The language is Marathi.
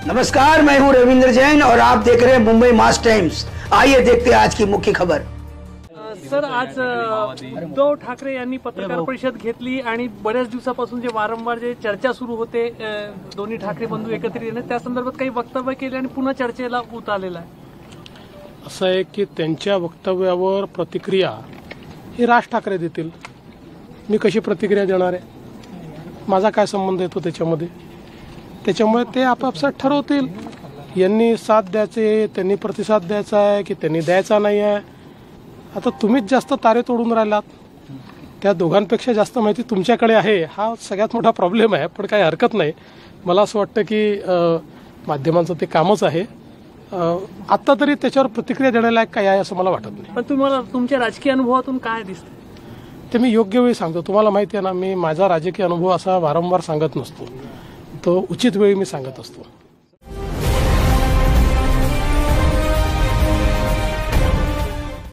नमस्कार, मैं हूं रविंद्र जैन और आप देख रहे हैं मुंबई मास टाइम्स। आइए देखते हैं आज की मुख्य खबर। सर, आज उद्धव ठाकरे यांनी पत्रकार परिषद घेतली आणि बऱ्याच दिवसापासून जे वारंवार जे चर्चा सुरू होते दोन्ही ठाकरे बंधू एकत्रित येणे, त्या संदर्भात काही वक्तव्य केले आणि पुन्हा चर्चेला ऊत आलेला आहे। असं आहे की त्यांच्या वक्तव्यावर प्रतिक्रिया ही राज ठाकरे देतील। मी कशी प्रतिक्रिया देणार आहे? माझा काय संबंध येतो त्याच्यामध्ये? त्याच्यामुळे ते आपापसात ठरवतील। यांनी साथ द्यायचे, त्यांनी प्रतिसाद द्यायचा आहे की त्यांनी द्यायचा नाही आहे। आता तुम्हीच जास्त तारे तोडून राहिलात, त्या दोघांपेक्षा जास्त माहिती तुमच्याकडे आहे, हा सगळ्यात मोठा प्रॉब्लेम आहे। पण काही हरकत नाही, मला असं वाटतं की माध्यमांचं ते कामच आहे। आता तरी त्याच्यावर प्रतिक्रिया देण्यालायक काय आहे असं मला वाटत नाही। पण तुम्हाला तुमच्या राजकीय अनुभवातून काय दिसतं ते मी योग्य वेळी सांगतो। तुम्हाला माहिती आहे ना, मी माझा राजकीय अनुभव असा वारंवार सांगत नसतो, तो उचित वेळी मी सांगत असतो।